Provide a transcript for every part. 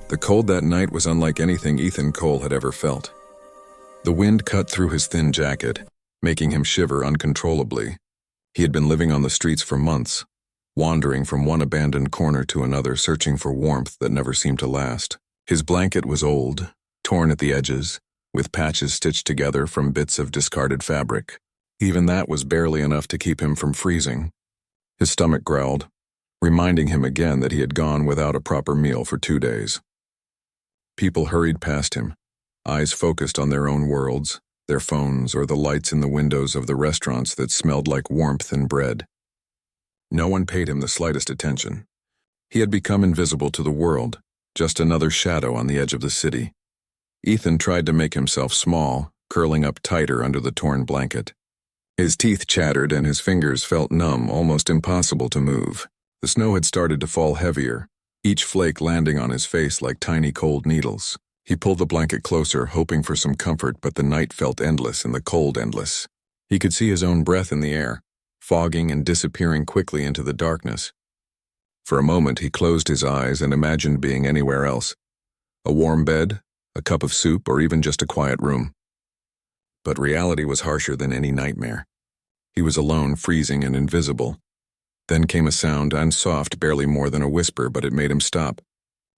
The cold that night was unlike anything Ethan Cole had ever felt. The wind cut through his thin jacket, making him shiver uncontrollably. He had been living on the streets for months, wandering from one abandoned corner to another, searching for warmth that never seemed to last. His blanket was old, torn at the edges, with patches stitched together from bits of discarded fabric. Even that was barely enough to keep him from freezing. His stomach growled, reminding him again that he had gone without a proper meal for 2 days. People hurried past him, eyes focused on their own worlds, their phones, or the lights in the windows of the restaurants that smelled like warmth and bread. No one paid him the slightest attention. He had become invisible to the world, just another shadow on the edge of the city. Ethan tried to make himself small, curling up tighter under the torn blanket. His teeth chattered and his fingers felt numb, almost impossible to move. The snow had started to fall heavier, each flake landing on his face like tiny cold needles. He pulled the blanket closer, hoping for some comfort, but the night felt endless and the cold endless. He could see his own breath in the air, fogging and disappearing quickly into the darkness. For a moment he closed his eyes and imagined being anywhere else. A warm bed, a cup of soup, or even just a quiet room. But reality was harsher than any nightmare. He was alone, freezing and invisible. Then came a sound, unsoft, barely more than a whisper, but it made him stop.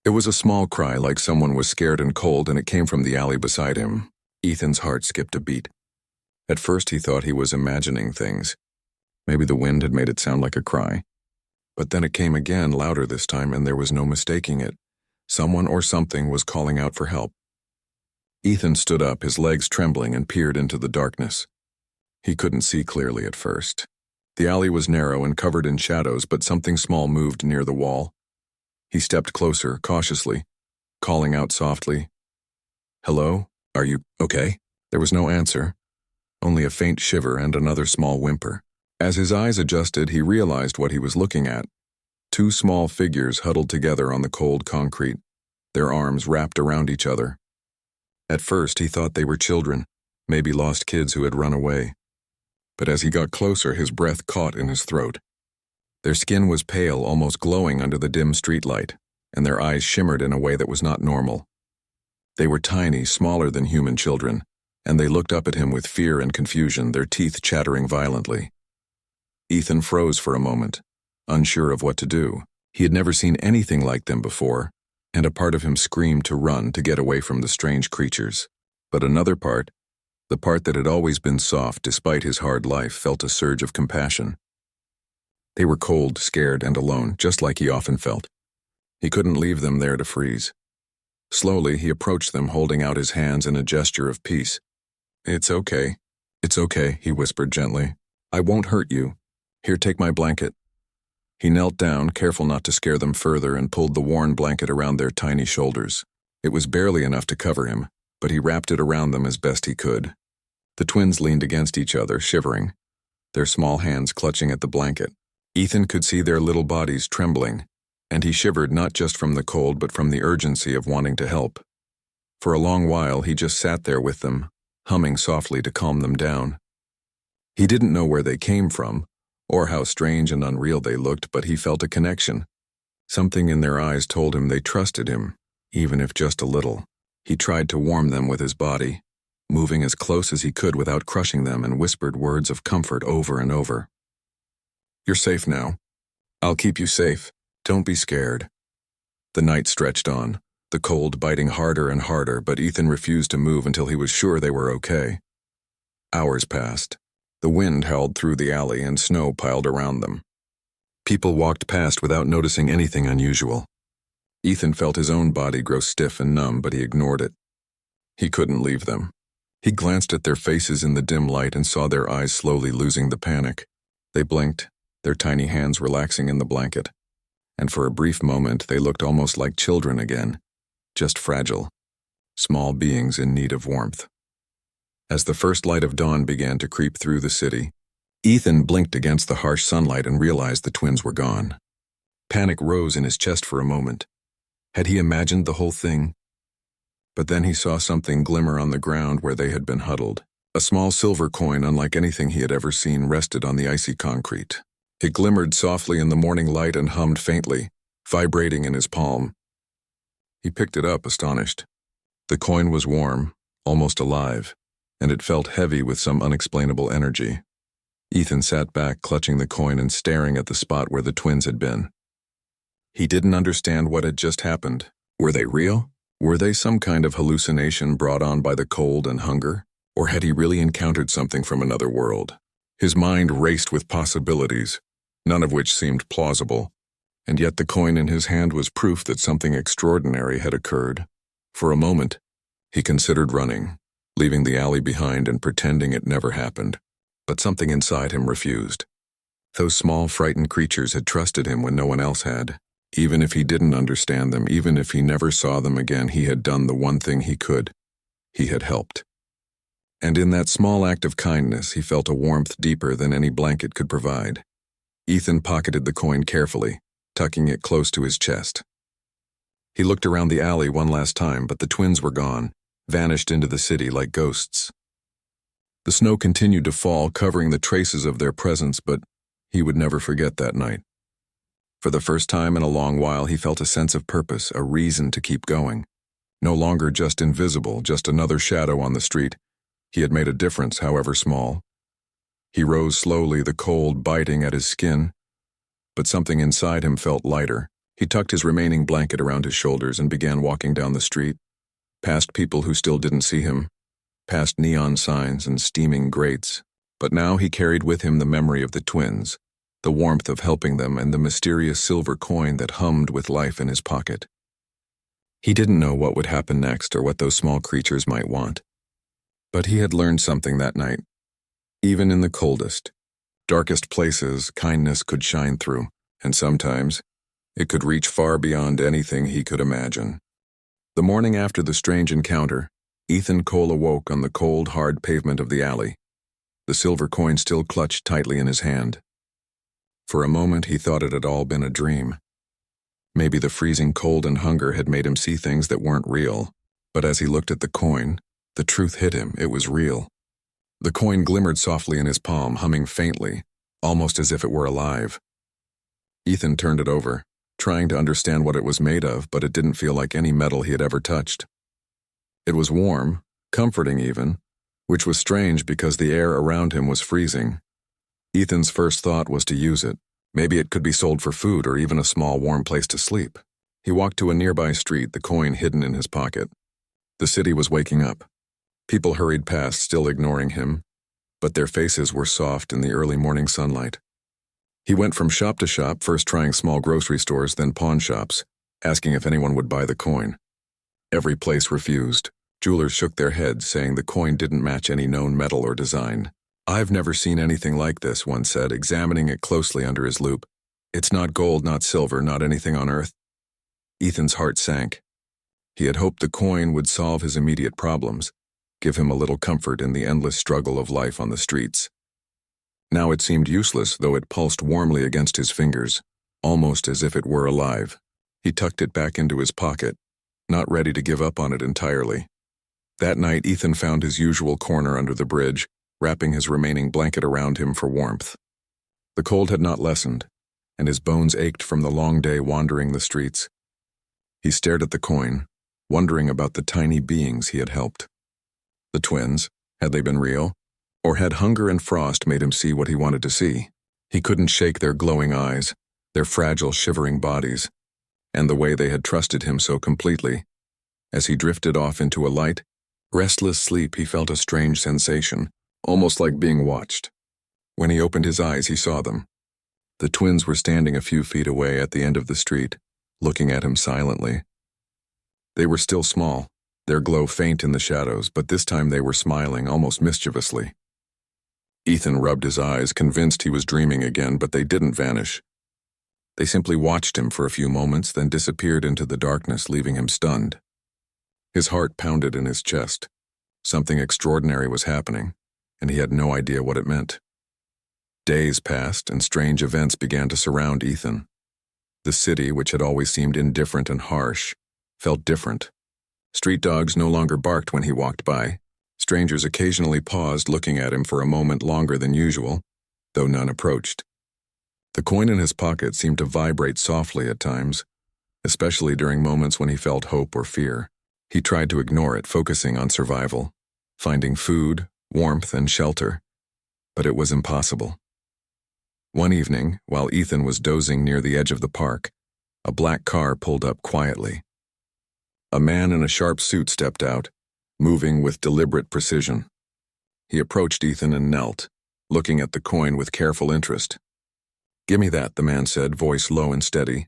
It was a small cry, like someone was scared and cold, and it came from the alley beside him. Ethan's heart skipped a beat. At first he thought he was imagining things. Maybe the wind had made it sound like a cry. But then it came again, louder this time, and there was no mistaking it. Someone or something was calling out for help. Ethan stood up, his legs trembling, and peered into the darkness. He couldn't see clearly at first. The alley was narrow and covered in shadows, but something small moved near the wall. He stepped closer, cautiously, calling out softly, "Hello? Are you okay?" There was no answer, only a faint shiver and another small whimper. As his eyes adjusted, he realized what he was looking at. 2 small figures huddled together on the cold concrete, their arms wrapped around each other. At first, he thought they were children, maybe lost kids who had run away. But as he got closer, his breath caught in his throat. Their skin was pale, almost glowing under the dim streetlight, and their eyes shimmered in a way that was not normal. They were tiny, smaller than human children, and they looked up at him with fear and confusion, their teeth chattering violently. Ethan froze for a moment, unsure of what to do. He had never seen anything like them before, and a part of him screamed to run, to get away from the strange creatures. But another part, the part that had always been soft despite his hard life, felt a surge of compassion. They were cold, scared, and alone, just like he often felt. He couldn't leave them there to freeze. Slowly, he approached them, holding out his hands in a gesture of peace. "It's okay. It's okay," he whispered gently. "I won't hurt you. Here, take my blanket." He knelt down, careful not to scare them further, and pulled the worn blanket around their tiny shoulders. It was barely enough to cover him, but he wrapped it around them as best he could. The twins leaned against each other, shivering, their small hands clutching at the blanket. Ethan could see their little bodies trembling, and he shivered not just from the cold but from the urgency of wanting to help. For a long while he just sat there with them, humming softly to calm them down. He didn't know where they came from, or how strange and unreal they looked, but he felt a connection. Something in their eyes told him they trusted him, even if just a little. He tried to warm them with his body, moving as close as he could without crushing them, and whispered words of comfort over and over. "You're safe now. I'll keep you safe. Don't be scared." The night stretched on, the cold biting harder and harder, but Ethan refused to move until he was sure they were okay. Hours passed. The wind howled through the alley and snow piled around them. People walked past without noticing anything unusual. Ethan felt his own body grow stiff and numb, but he ignored it. He couldn't leave them. He glanced at their faces in the dim light and saw their eyes slowly losing the panic. They blinked, their tiny hands relaxing in the blanket. And for a brief moment, they looked almost like children again, just fragile, small beings in need of warmth. As the first light of dawn began to creep through the city, Ethan blinked against the harsh sunlight and realized the twins were gone. Panic rose in his chest for a moment. Had he imagined the whole thing? But then he saw something glimmer on the ground where they had been huddled. A small silver coin, unlike anything he had ever seen, rested on the icy concrete. It glimmered softly in the morning light and hummed faintly, vibrating in his palm. He picked it up, astonished. The coin was warm, almost alive, and it felt heavy with some unexplainable energy. Ethan sat back, clutching the coin and staring at the spot where the twins had been. He didn't understand what had just happened. Were they real? Were they some kind of hallucination brought on by the cold and hunger? Or had he really encountered something from another world? His mind raced with possibilities, none of which seemed plausible, and yet the coin in his hand was proof that something extraordinary had occurred. For a moment, he considered running, leaving the alley behind and pretending it never happened. But something inside him refused. Those small, frightened creatures had trusted him when no one else had. Even if he didn't understand them, even if he never saw them again, he had done the one thing he could. He had helped. And in that small act of kindness, he felt a warmth deeper than any blanket could provide. Ethan pocketed the coin carefully, tucking it close to his chest. He looked around the alley one last time, but the twins were gone, vanished into the city like ghosts. The snow continued to fall, covering the traces of their presence, but he would never forget that night. For the first time in a long while, he felt a sense of purpose, a reason to keep going. No longer just invisible, just another shadow on the street. He had made a difference, however small. He rose slowly, the cold biting at his skin, but something inside him felt lighter. He tucked his remaining blanket around his shoulders and began walking down the street, past people who still didn't see him, past neon signs and steaming grates. But now he carried with him the memory of the twins, the warmth of helping them, and the mysterious silver coin that hummed with life in his pocket. He didn't know what would happen next or what those small creatures might want. But he had learned something that night. Even in the coldest, darkest places, kindness could shine through, and sometimes it could reach far beyond anything he could imagine. The morning after the strange encounter, Ethan Cole awoke on the cold, hard pavement of the alley, the silver coin still clutched tightly in his hand. For a moment, he thought it had all been a dream. Maybe the freezing cold and hunger had made him see things that weren't real, but as he looked at the coin, the truth hit him. It was real. The coin glimmered softly in his palm, humming faintly, almost as if it were alive. Ethan turned it over, trying to understand what it was made of, but it didn't feel like any metal he had ever touched. It was warm, comforting even, which was strange because the air around him was freezing. Ethan's first thought was to use it. Maybe it could be sold for food or even a small warm place to sleep. He walked to a nearby street, the coin hidden in his pocket. The city was waking up. People hurried past, still ignoring him, but their faces were soft in the early morning sunlight. He went from shop to shop, first trying small grocery stores, then pawn shops, asking if anyone would buy the coin. Every place refused. Jewelers shook their heads, saying the coin didn't match any known metal or design. "I've never seen anything like this," one said, examining it closely under his loupe. "It's not gold, not silver, not anything on earth." Ethan's heart sank. He had hoped the coin would solve his immediate problems, give him a little comfort in the endless struggle of life on the streets. Now it seemed useless, though it pulsed warmly against his fingers, almost as if it were alive. He tucked it back into his pocket, not ready to give up on it entirely. That night, Ethan found his usual corner under the bridge, wrapping his remaining blanket around him for warmth. The cold had not lessened, and his bones ached from the long day wandering the streets. He stared at the coin, wondering about the tiny beings he had helped. The twins, had they been real? Or had hunger and frost made him see what he wanted to see? He couldn't shake their glowing eyes, their fragile, shivering bodies, and the way they had trusted him so completely. As he drifted off into a light, restless sleep, he felt a strange sensation, almost like being watched. When he opened his eyes, he saw them. The twins were standing a few feet away at the end of the street, looking at him silently. They were still small, their glow faint in the shadows, but this time they were smiling, almost mischievously. Ethan rubbed his eyes, convinced he was dreaming again, but they didn't vanish. They simply watched him for a few moments, then disappeared into the darkness, leaving him stunned. His heart pounded in his chest. Something extraordinary was happening, and he had no idea what it meant. Days passed, and strange events began to surround Ethan. The city, which had always seemed indifferent and harsh, felt different. Street dogs no longer barked when he walked by. Strangers occasionally paused, looking at him for a moment longer than usual, though none approached. The coin in his pocket seemed to vibrate softly at times, especially during moments when he felt hope or fear. He tried to ignore it, focusing on survival, finding food, warmth, and shelter, but it was impossible. One evening, while Ethan was dozing near the edge of the park, a black car pulled up quietly. A man in a sharp suit stepped out, moving with deliberate precision. He approached Ethan and knelt, looking at the coin with careful interest. "Give me that," the man said, voice low and steady.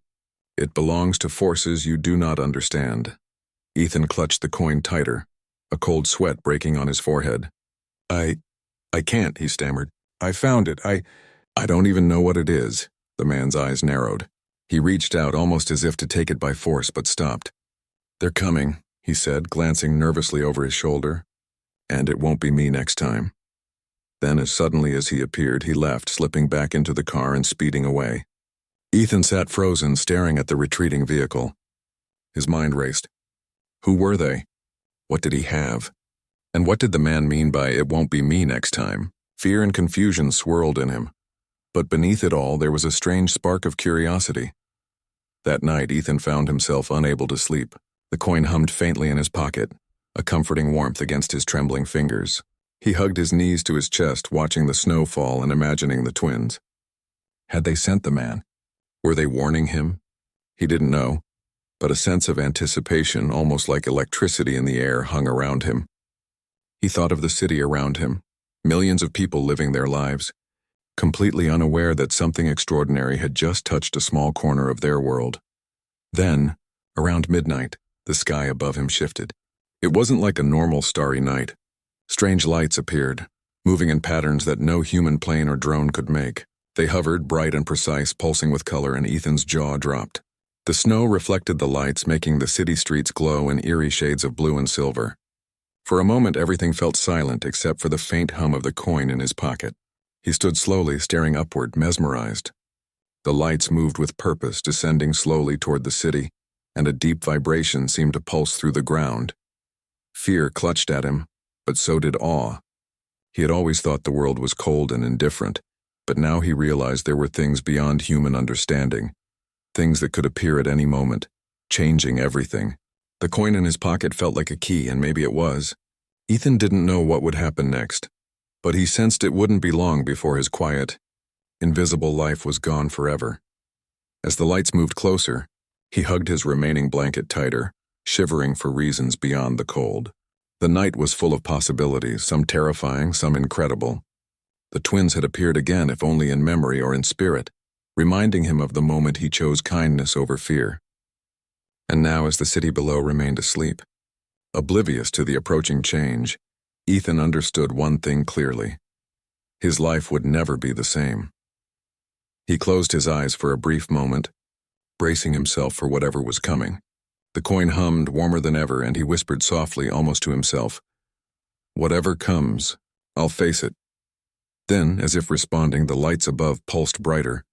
"It belongs to forces you do not understand." Ethan clutched the coin tighter, a cold sweat breaking on his forehead. I can't," he stammered. "I found it. I don't even know what it is." The man's eyes narrowed. He reached out almost as if to take it by force, but stopped. "They're coming," he said, glancing nervously over his shoulder. "And it won't be me next time." Then, as suddenly as he appeared, he left, slipping back into the car and speeding away. Ethan sat frozen, staring at the retreating vehicle. His mind raced. Who were they? What did he have? And what did the man mean by "it won't be me next time"? Fear and confusion swirled in him. But beneath it all, there was a strange spark of curiosity. That night, Ethan found himself unable to sleep. The coin hummed faintly in his pocket, a comforting warmth against his trembling fingers. He hugged his knees to his chest, watching the snow fall and imagining the twins. Had they sent the man? Were they warning him? He didn't know, but a sense of anticipation, almost like electricity in the air, hung around him. He thought of the city around him, millions of people living their lives, completely unaware that something extraordinary had just touched a small corner of their world. Then, around midnight, the sky above him shifted. It wasn't like a normal starry night. Strange lights appeared, moving in patterns that no human plane or drone could make. They hovered, bright and precise, pulsing with color, and Ethan's jaw dropped. The snow reflected the lights, making the city streets glow in eerie shades of blue and silver. For a moment, everything felt silent except for the faint hum of the coin in his pocket. He stood slowly, staring upward, mesmerized. The lights moved with purpose, descending slowly toward the city, and a deep vibration seemed to pulse through the ground. Fear clutched at him, but so did awe. He had always thought the world was cold and indifferent, but now he realized there were things beyond human understanding, things that could appear at any moment, changing everything. The coin in his pocket felt like a key, and maybe it was. Ethan didn't know what would happen next, but he sensed it wouldn't be long before his quiet, invisible life was gone forever. As the lights moved closer, he hugged his remaining blanket tighter, shivering for reasons beyond the cold. The night was full of possibilities, some terrifying, some incredible. The twins had appeared again, if only in memory or in spirit, reminding him of the moment he chose kindness over fear. And now, as the city below remained asleep, oblivious to the approaching change, Ethan understood one thing clearly. His life would never be the same. He closed his eyes for a brief moment, bracing himself for whatever was coming. The coin hummed warmer than ever, and he whispered softly, almost to himself, "Whatever comes, I'll face it." Then, as if responding, the lights above pulsed brighter,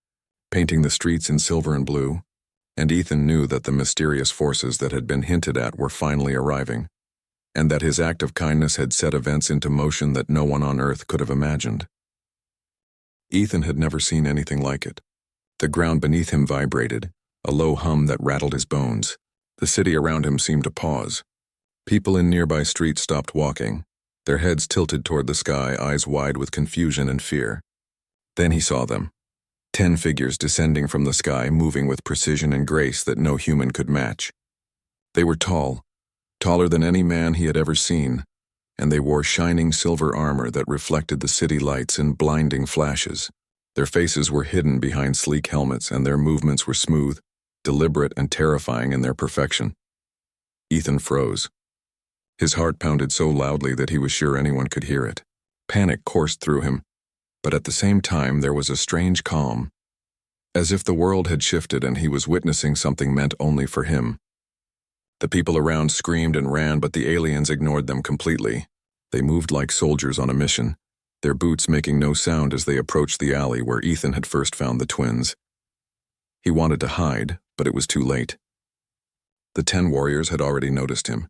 painting the streets in silver and blue, and Ethan knew that the mysterious forces that had been hinted at were finally arriving, and that his act of kindness had set events into motion that no one on Earth could have imagined. Ethan had never seen anything like it. The ground beneath him vibrated, a low hum that rattled his bones. The city around him seemed to pause. People in nearby streets stopped walking, their heads tilted toward the sky, eyes wide with confusion and fear. Then he saw them. 10 figures descending from the sky, moving with precision and grace that no human could match. They were tall, taller than any man he had ever seen, and they wore shining silver armor that reflected the city lights in blinding flashes. Their faces were hidden behind sleek helmets, and their movements were smooth, deliberate, and terrifying in their perfection. Ethan froze. His heart pounded so loudly that he was sure anyone could hear it. Panic coursed through him, but at the same time there was a strange calm, as if the world had shifted and he was witnessing something meant only for him. The people around screamed and ran, but the aliens ignored them completely. They moved like soldiers on a mission, their boots making no sound as they approached the alley where Ethan had first found the twins. He wanted to hide, but it was too late. The 10 warriors had already noticed him.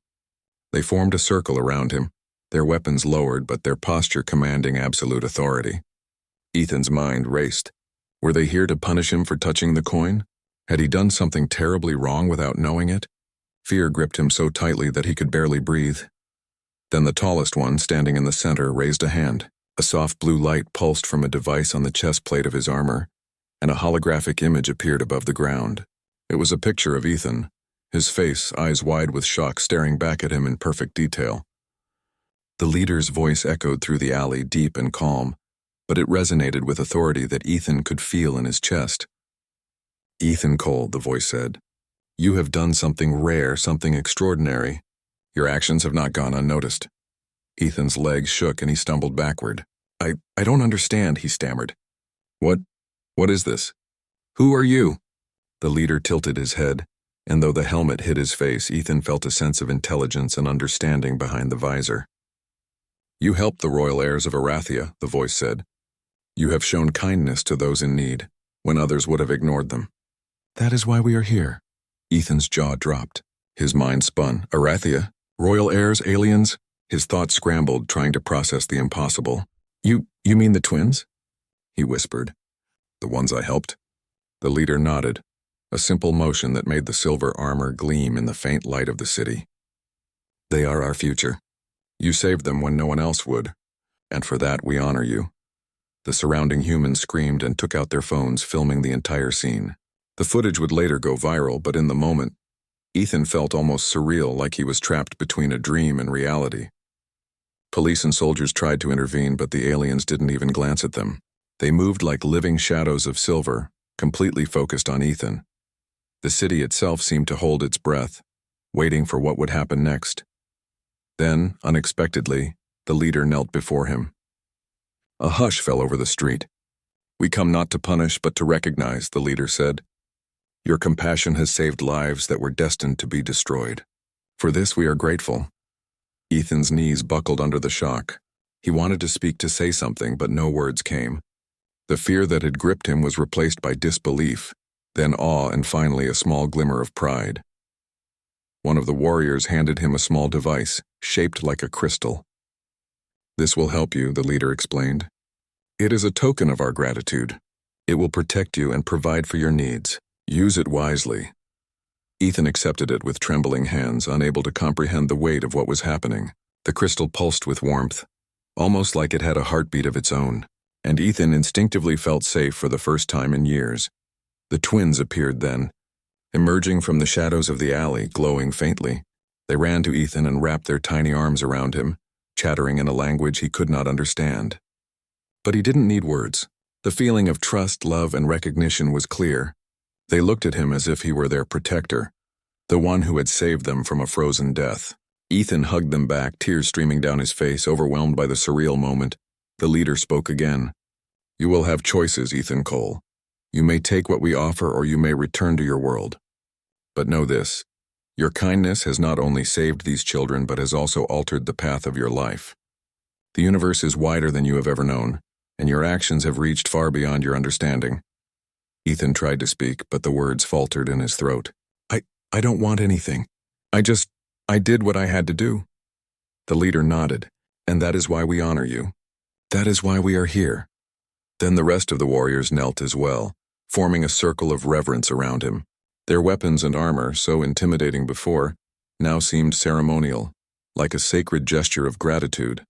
They formed a circle around him, their weapons lowered but their posture commanding absolute authority. Ethan's mind raced. Were they here to punish him for touching the coin? Had he done something terribly wrong without knowing it? Fear gripped him so tightly that he could barely breathe. Then the tallest one, standing in the center, raised a hand. A soft blue light pulsed from a device on the chest plate of his armor, and a holographic image appeared above the ground. It was a picture of Ethan, his face, eyes wide with shock, staring back at him in perfect detail. The leader's voice echoed through the alley, deep and calm, but it resonated with authority that Ethan could feel in his chest. "Ethan Cole," the voice said, "you have done something rare, something extraordinary. Your actions have not gone unnoticed." Ethan's legs shook and he stumbled backward. I don't understand," he stammered. What is this? Who are you?" The leader tilted his head, and though the helmet hid his face, Ethan felt a sense of intelligence and understanding behind the visor. "You helped the royal heirs of Arathia," the voice said. "You have shown kindness to those in need, when others would have ignored them. That is why we are here." Ethan's jaw dropped. His mind spun. Arathia? Royal heirs? Aliens? His thoughts scrambled, trying to process the impossible. You mean the twins?" he whispered. "The ones I helped?" The leader nodded, a simple motion that made the silver armor gleam in the faint light of the city. "They are our future. You saved them when no one else would, and for that we honor you." The surrounding humans screamed and took out their phones, filming the entire scene. The footage would later go viral, but in the moment, Ethan felt almost surreal, like he was trapped between a dream and reality. Police and soldiers tried to intervene, but the aliens didn't even glance at them. They moved like living shadows of silver, completely focused on Ethan. The city itself seemed to hold its breath, waiting for what would happen next. Then, unexpectedly, the leader knelt before him. A hush fell over the street. "We come not to punish, but to recognize," the leader said. "Your compassion has saved lives that were destined to be destroyed. For this we are grateful." Ethan's knees buckled under the shock. He wanted to speak, to say something, but no words came. The fear that had gripped him was replaced by disbelief, then awe, and finally a small glimmer of pride. One of the warriors handed him a small device, shaped like a crystal. "This will help you," the leader explained. "It is a token of our gratitude. It will protect you and provide for your needs. Use it wisely." Ethan accepted it with trembling hands, unable to comprehend the weight of what was happening. The crystal pulsed with warmth, almost like it had a heartbeat of its own, and Ethan instinctively felt safe for the first time in years. The twins appeared then, emerging from the shadows of the alley, glowing faintly. They ran to Ethan and wrapped their tiny arms around him, chattering in a language he could not understand. But he didn't need words. The feeling of trust, love, and recognition was clear. They looked at him as if he were their protector, the one who had saved them from a frozen death. Ethan hugged them back, tears streaming down his face, overwhelmed by the surreal moment. The leader spoke again. "You will have choices, Ethan Cole. You may take what we offer, or you may return to your world. But know this, your kindness has not only saved these children, but has also altered the path of your life. The universe is wider than you have ever known, and your actions have reached far beyond your understanding." Ethan tried to speak, but the words faltered in his throat. I don't want anything. I did what I had to do." The leader nodded. "And that is why we honor you. That is why we are here." Then the rest of the warriors knelt as well, forming a circle of reverence around him. Their weapons and armor, so intimidating before, now seemed ceremonial, like a sacred gesture of gratitude.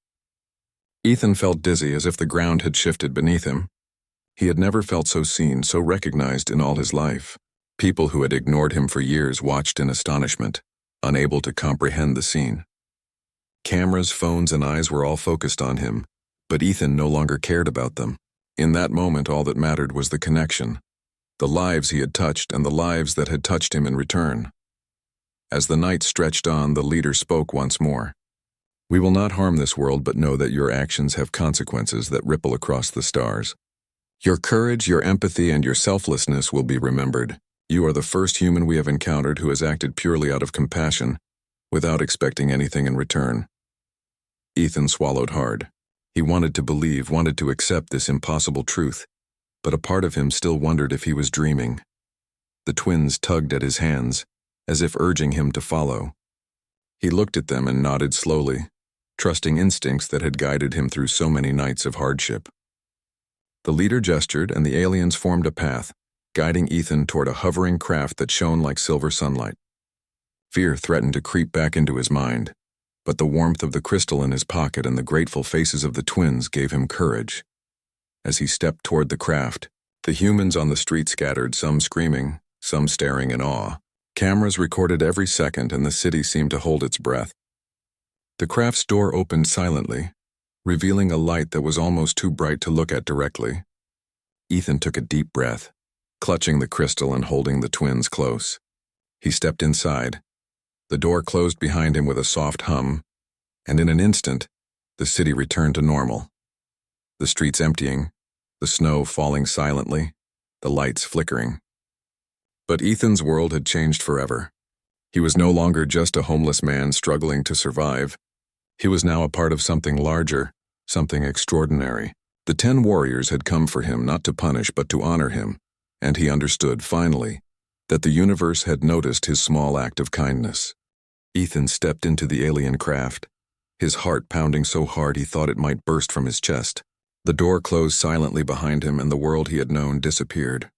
Ethan felt dizzy, as if the ground had shifted beneath him. He had never felt so seen, so recognized in all his life. People who had ignored him for years watched in astonishment, unable to comprehend the scene. Cameras, phones, and eyes were all focused on him, but Ethan no longer cared about them. In that moment, all that mattered was the connection, the lives he had touched and the lives that had touched him in return. As the night stretched on, the leader spoke once more. "We will not harm this world, but know that your actions have consequences that ripple across the stars. Your courage, your empathy, and your selflessness will be remembered. You are the first human we have encountered who has acted purely out of compassion, without expecting anything in return." Ethan swallowed hard. He wanted to believe, wanted to accept this impossible truth, but a part of him still wondered if he was dreaming. The twins tugged at his hands, as if urging him to follow. He looked at them and nodded slowly, trusting instincts that had guided him through so many nights of hardship. The leader gestured, and the aliens formed a path, guiding Ethan toward a hovering craft that shone like silver sunlight. Fear threatened to creep back into his mind, but the warmth of the crystal in his pocket and the grateful faces of the twins gave him courage. As he stepped toward the craft, the humans on the street scattered, some screaming, some staring in awe. Cameras recorded every second, and the city seemed to hold its breath. The craft's door opened silently, revealing a light that was almost too bright to look at directly. Ethan took a deep breath, clutching the crystal and holding the twins close. He stepped inside. The door closed behind him with a soft hum, and in an instant, the city returned to normal. The streets emptying, the snow falling silently, the lights flickering. But Ethan's world had changed forever. He was no longer just a homeless man struggling to survive. He was now a part of something larger, something extraordinary. The 10 warriors had come for him not to punish but to honor him, and he understood, finally, that the universe had noticed his small act of kindness. Ethan stepped into the alien craft, his heart pounding so hard he thought it might burst from his chest. The door closed silently behind him, and the world he had known disappeared.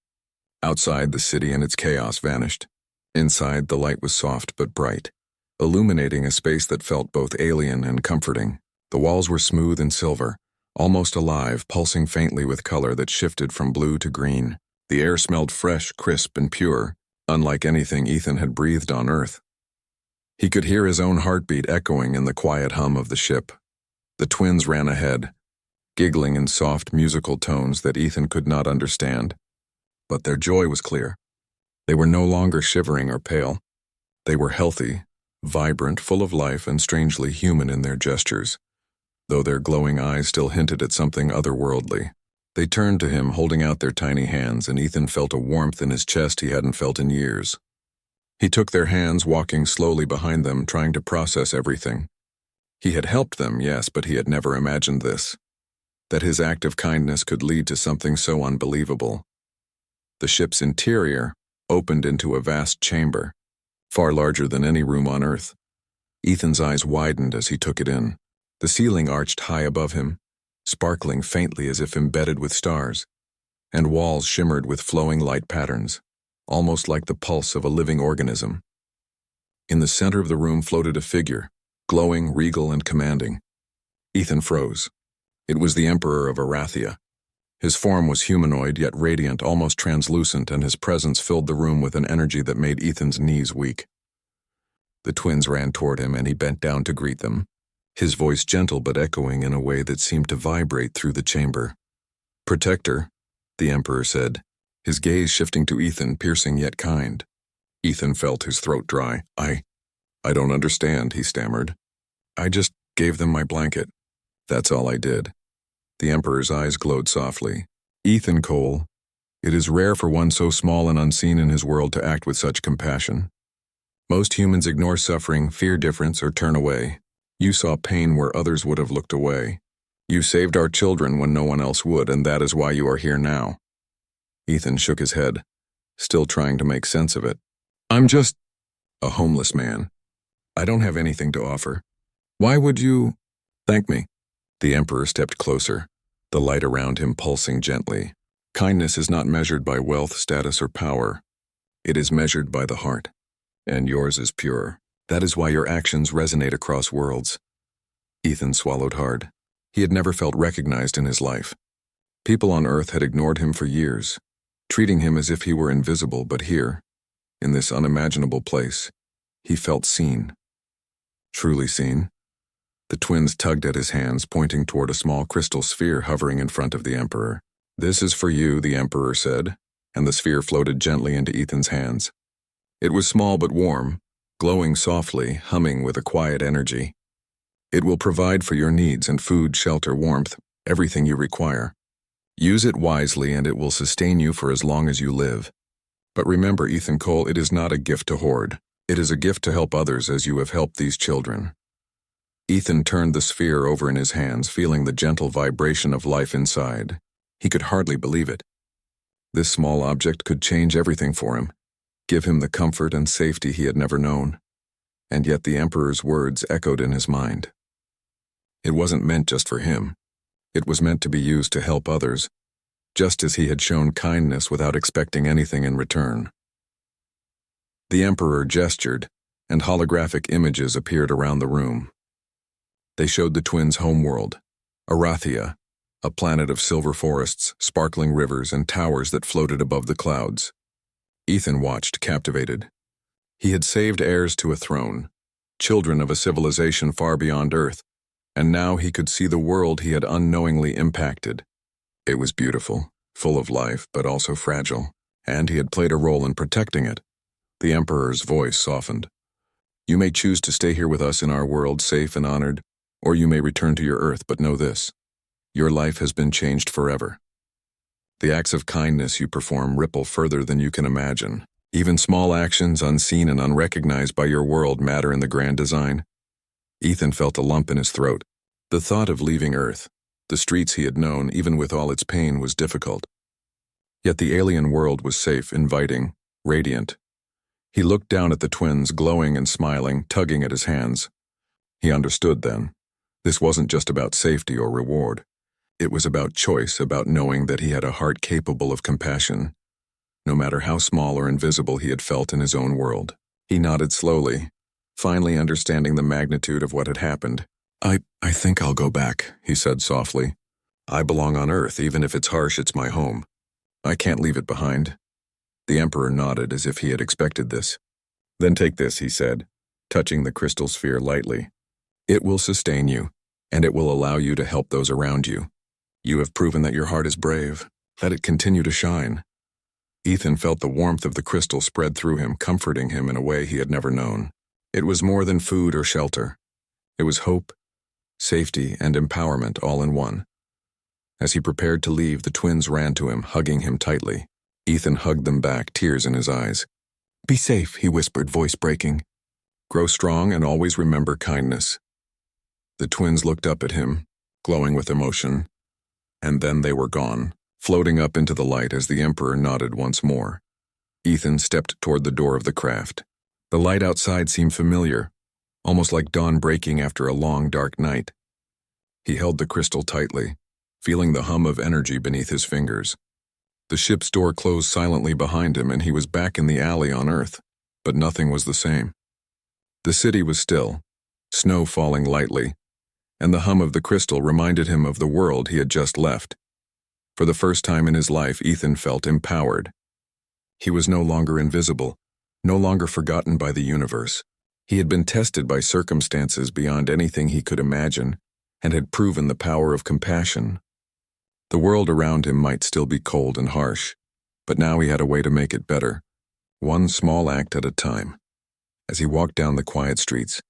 Outside, the city and its chaos vanished. Inside, the light was soft but bright, illuminating a space that felt both alien and comforting. The walls were smooth and silver, almost alive, pulsing faintly with color that shifted from blue to green. The air smelled fresh, crisp, and pure, unlike anything Ethan had breathed on Earth. He could hear his own heartbeat echoing in the quiet hum of the ship. The twins ran ahead, giggling in soft musical tones that Ethan could not understand. But their joy was clear. They were no longer shivering or pale. They were healthy, vibrant, full of life, and strangely human in their gestures, though their glowing eyes still hinted at something otherworldly. They turned to him, holding out their tiny hands, and Ethan felt a warmth in his chest he hadn't felt in years. He took their hands, walking slowly behind them, trying to process everything. He had helped them, yes, but he had never imagined this, that his act of kindness could lead to something so unbelievable. The ship's interior opened into a vast chamber, far larger than any room on Earth. Ethan's eyes widened as he took it in. The ceiling arched high above him, sparkling faintly as if embedded with stars, and walls shimmered with flowing light patterns, almost like the pulse of a living organism. In the center of the room floated a figure, glowing, regal, and commanding. Ethan froze. It was the Emperor of Arathia. His form was humanoid, yet radiant, almost translucent, and his presence filled the room with an energy that made Ethan's knees weak. The twins ran toward him, and he bent down to greet them, his voice gentle but echoing in a way that seemed to vibrate through the chamber. "Protector," the Emperor said, his gaze shifting to Ethan, piercing yet kind. Ethan felt his throat dry. I don't understand," he stammered. "I just gave them my blanket. That's all I did." The Emperor's eyes glowed softly. "Ethan Cole, it is rare for one so small and unseen in his world to act with such compassion. Most humans ignore suffering, fear difference, or turn away. You saw pain where others would have looked away. You saved our children when no one else would, and that is why you are here now." Ethan shook his head, still trying to make sense of it. "I'm just a homeless man. I don't have anything to offer. Why would you thank me?" The Emperor stepped closer, the light around him pulsing gently. "Kindness is not measured by wealth, status, or power. It is measured by the heart, and yours is pure. That is why your actions resonate across worlds." Ethan swallowed hard. He had never felt recognized in his life. People on Earth had ignored him for years, treating him as if he were invisible, but here, in this unimaginable place, he felt seen. Truly seen. The twins tugged at his hands, pointing toward a small crystal sphere hovering in front of the Emperor. "This is for you," the Emperor said, and the sphere floated gently into Ethan's hands. It was small but warm, glowing softly, humming with a quiet energy. "It will provide for your needs and food, shelter, warmth, everything you require. Use it wisely and it will sustain you for as long as you live. But remember, Ethan Cole, it is not a gift to hoard. It is a gift to help others as you have helped these children." Ethan turned the sphere over in his hands, feeling the gentle vibration of life inside. He could hardly believe it. This small object could change everything for him, give him the comfort and safety he had never known. And yet the Emperor's words echoed in his mind. It wasn't meant just for him. It was meant to be used to help others, just as he had shown kindness without expecting anything in return. The Emperor gestured, and holographic images appeared around the room. They showed the twins' homeworld, Arathia, a planet of silver forests, sparkling rivers, and towers that floated above the clouds. Ethan watched, captivated. He had saved heirs to a throne, children of a civilization far beyond Earth, and now he could see the world he had unknowingly impacted. It was beautiful, full of life, but also fragile, and he had played a role in protecting it. The Emperor's voice softened. You may choose to stay here with us in our world, safe and honored, or you may return to your Earth, but know this. Your life has been changed forever. The acts of kindness you perform ripple further than you can imagine. Even small actions unseen and unrecognized by your world matter in the grand design. Ethan felt a lump in his throat. The thought of leaving Earth, the streets he had known, even with all its pain, was difficult. Yet the alien world was safe, inviting, radiant. He looked down at the twins, glowing and smiling, tugging at his hands. He understood then. This wasn't just about safety or reward. It was about choice, about knowing that he had a heart capable of compassion, no matter how small or invisible he had felt in his own world. He nodded slowly, finally understanding the magnitude of what had happened. I think I'll go back, he said softly. I belong on Earth, even if it's harsh, it's my home. I can't leave it behind. The Emperor nodded as if he had expected this. Then take this, he said, touching the crystal sphere lightly. It will sustain you, and it will allow you to help those around you. You have proven that your heart is brave. Let it continue to shine. Ethan felt the warmth of the crystal spread through him, comforting him in a way he had never known. It was more than food or shelter. It was hope, safety, and empowerment all in one. As he prepared to leave, the twins ran to him, hugging him tightly. Ethan hugged them back, tears in his eyes. Be safe, he whispered, voice breaking. Grow strong and always remember kindness. The twins looked up at him, glowing with emotion. And then they were gone, floating up into the light as the Emperor nodded once more. Ethan stepped toward the door of the craft. The light outside seemed familiar, almost like dawn breaking after a long, dark night. He held the crystal tightly, feeling the hum of energy beneath his fingers. The ship's door closed silently behind him, and he was back in the alley on Earth, but nothing was the same. The city was still, snow falling lightly, and the hum of the crystal reminded him of the world he had just left. For the first time in his life, Ethan felt empowered. He was no longer invisible, no longer forgotten by the universe. He had been tested by circumstances beyond anything he could imagine, and had proven the power of compassion. The world around him might still be cold and harsh, but now he had a way to make it better, one small act at a time. As he walked down the quiet streets,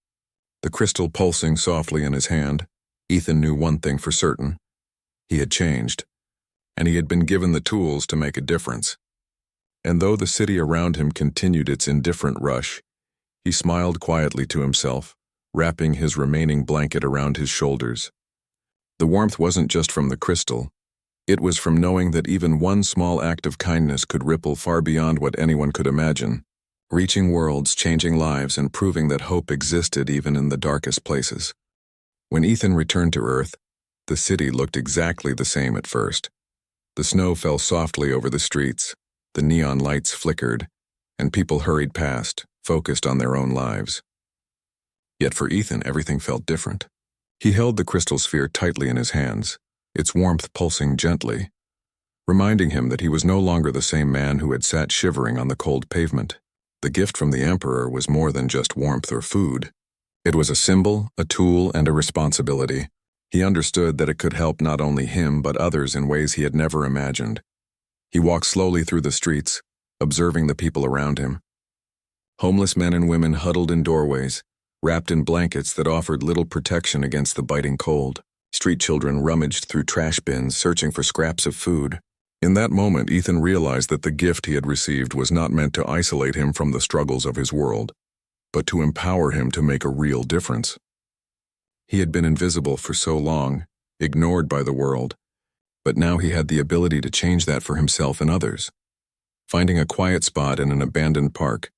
the crystal pulsing softly in his hand, Ethan knew one thing for certain. He had changed, and he had been given the tools to make a difference. And though the city around him continued its indifferent rush, he smiled quietly to himself, wrapping his remaining blanket around his shoulders. The warmth wasn't just from the crystal. It was from knowing that even one small act of kindness could ripple far beyond what anyone could imagine, reaching worlds, changing lives, and proving that hope existed even in the darkest places. When Ethan returned to Earth, the city looked exactly the same at first. The snow fell softly over the streets, the neon lights flickered, and people hurried past, focused on their own lives. Yet for Ethan, everything felt different. He held the crystal sphere tightly in his hands, its warmth pulsing gently, reminding him that he was no longer the same man who had sat shivering on the cold pavement. The gift from the Emperor was more than just warmth or food. It was a symbol, a tool, and a responsibility. He understood that it could help not only him but others in ways he had never imagined. He walked slowly through the streets, observing the people around him. Homeless men and women huddled in doorways, wrapped in blankets that offered little protection against the biting cold. Street children rummaged through trash bins, searching for scraps of food. In that moment, Ethan realized that the gift he had received was not meant to isolate him from the struggles of his world, but to empower him to make a real difference. He had been invisible for so long, ignored by the world, but now he had the ability to change that for himself and others. Finding a quiet spot in an abandoned park,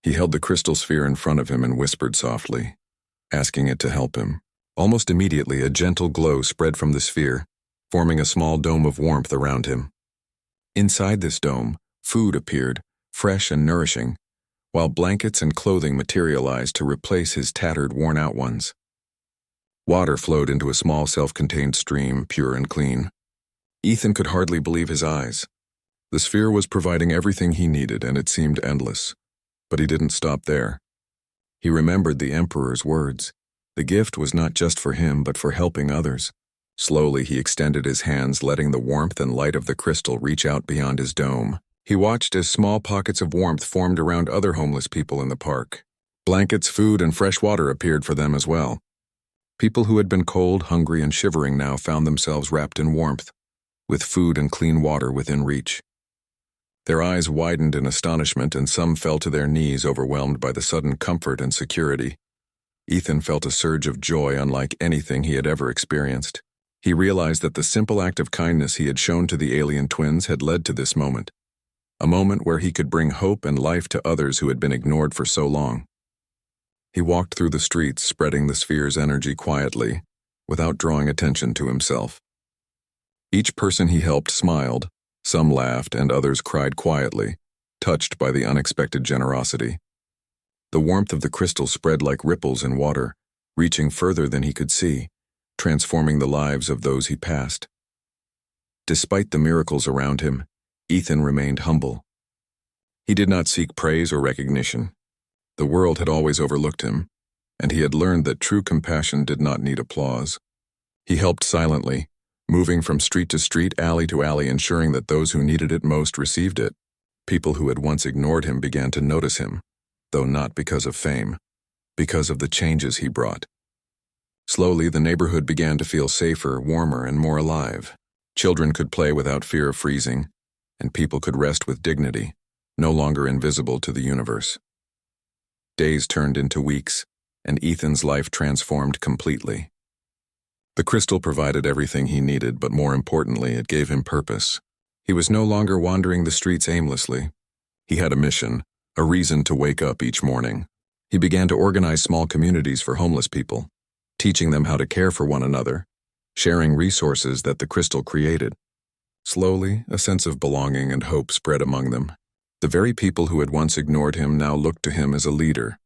he held the crystal sphere in front of him and whispered softly, asking it to help him. Almost immediately, a gentle glow spread from the sphere, forming a small dome of warmth around him. Inside this dome, food appeared, fresh and nourishing, while blankets and clothing materialized to replace his tattered, worn-out ones. Water flowed into a small self-contained stream, pure and clean. Ethan could hardly believe his eyes. The sphere was providing everything he needed, and it seemed endless. But he didn't stop there. He remembered the Emperor's words. The gift was not just for him, but for helping others. Slowly, he extended his hands, letting the warmth and light of the crystal reach out beyond his dome. He watched as small pockets of warmth formed around other homeless people in the park. Blankets, food, and fresh water appeared for them as well. People who had been cold, hungry, and shivering now found themselves wrapped in warmth, with food and clean water within reach. Their eyes widened in astonishment, and some fell to their knees, overwhelmed by the sudden comfort and security. Ethan felt a surge of joy unlike anything he had ever experienced. He realized that the simple act of kindness he had shown to the alien twins had led to this moment, a moment where he could bring hope and life to others who had been ignored for so long. He walked through the streets, spreading the sphere's energy quietly, without drawing attention to himself. Each person he helped smiled, some laughed, and others cried quietly, touched by the unexpected generosity. The warmth of the crystal spread like ripples in water, reaching further than he could see, transforming the lives of those he passed. Despite the miracles around him, Ethan remained humble. He did not seek praise or recognition. The world had always overlooked him, and he had learned that true compassion did not need applause. He helped silently, moving from street to street, alley to alley, ensuring that those who needed it most received it. People who had once ignored him began to notice him, though not because of fame, because of the changes he brought. Slowly, the neighborhood began to feel safer, warmer, and more alive. Children could play without fear of freezing, and people could rest with dignity, no longer invisible to the universe. Days turned into weeks, and Ethan's life transformed completely. The crystal provided everything he needed, but more importantly, it gave him purpose. He was no longer wandering the streets aimlessly. He had a mission, a reason to wake up each morning. He began to organize small communities for homeless people, teaching them how to care for one another, sharing resources that the crystal created. Slowly, a sense of belonging and hope spread among them. The very people who had once ignored him now looked to him as a leader,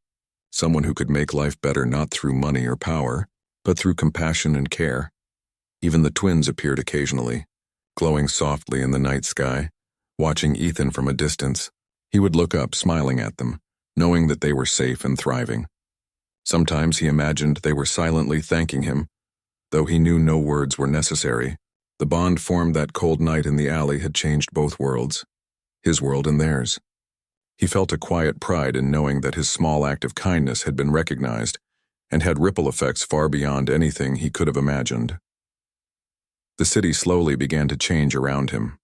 someone who could make life better not through money or power, but through compassion and care. Even the twins appeared occasionally, glowing softly in the night sky. Watching Ethan from a distance, he would look up, smiling at them, knowing that they were safe and thriving. Sometimes he imagined they were silently thanking him, though he knew no words were necessary. The bond formed that cold night in the alley had changed both worlds, his world and theirs. He felt a quiet pride in knowing that his small act of kindness had been recognized and had ripple effects far beyond anything he could have imagined. The city slowly began to change around him.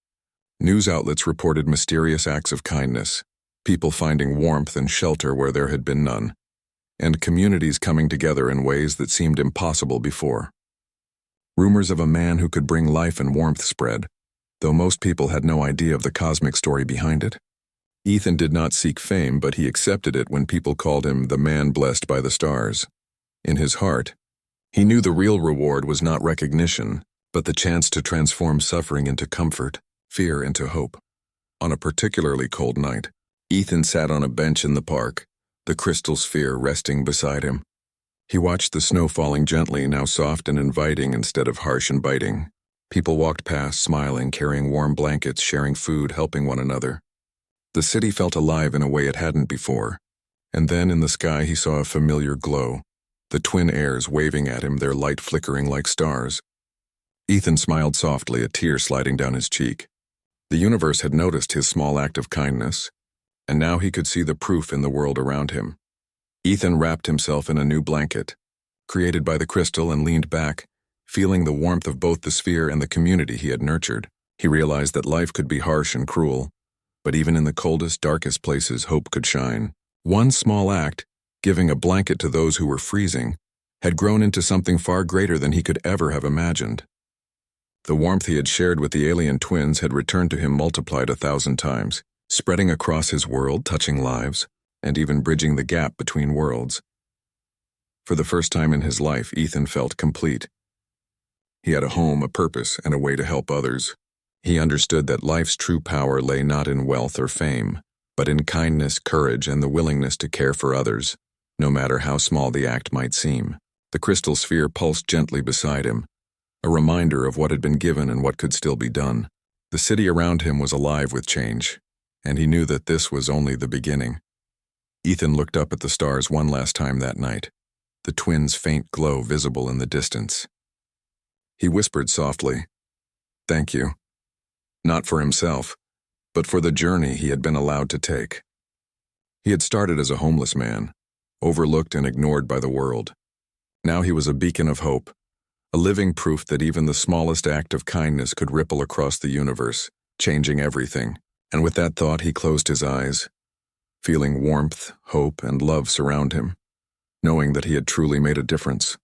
News outlets reported mysterious acts of kindness, people finding warmth and shelter where there had been none, and communities coming together in ways that seemed impossible before. Rumors of a man who could bring life and warmth spread, though most people had no idea of the cosmic story behind it. Ethan did not seek fame, but he accepted it when people called him the man blessed by the stars. In his heart, he knew the real reward was not recognition, but the chance to transform suffering into comfort, fear into hope. On a particularly cold night, Ethan sat on a bench in the park, the crystal sphere resting beside him. He watched the snow falling gently, now soft and inviting instead of harsh and biting. People walked past, smiling, carrying warm blankets, sharing food, helping one another. The city felt alive in a way it hadn't before. And then in the sky he saw a familiar glow, the twin airs waving at him, their light flickering like stars. Ethan smiled softly, a tear sliding down his cheek. The universe had noticed his small act of kindness, and now he could see the proof in the world around him. Ethan wrapped himself in a new blanket, created by the crystal, and leaned back, feeling the warmth of both the sphere and the community he had nurtured. He realized that life could be harsh and cruel, but even in the coldest, darkest places, hope could shine. One small act, giving a blanket to those who were freezing, had grown into something far greater than he could ever have imagined. The warmth he had shared with the alien twins had returned to him multiplied 1,000 times, spreading across his world, touching lives, and even bridging the gap between worlds. For the first time in his life, Ethan felt complete. He had a home, a purpose, and a way to help others. He understood that life's true power lay not in wealth or fame, but in kindness, courage, and the willingness to care for others, no matter how small the act might seem. The crystal sphere pulsed gently beside him, a reminder of what had been given and what could still be done. The city around him was alive with change, and he knew that this was only the beginning. Ethan looked up at the stars one last time that night, the twins' faint glow visible in the distance. He whispered softly, "Thank you." Not for himself, but for the journey he had been allowed to take. He had started as a homeless man, overlooked and ignored by the world. Now he was a beacon of hope, a living proof that even the smallest act of kindness could ripple across the universe, changing everything. And with that thought, he closed his eyes, feeling warmth, hope, and love surround him, knowing that he had truly made a difference.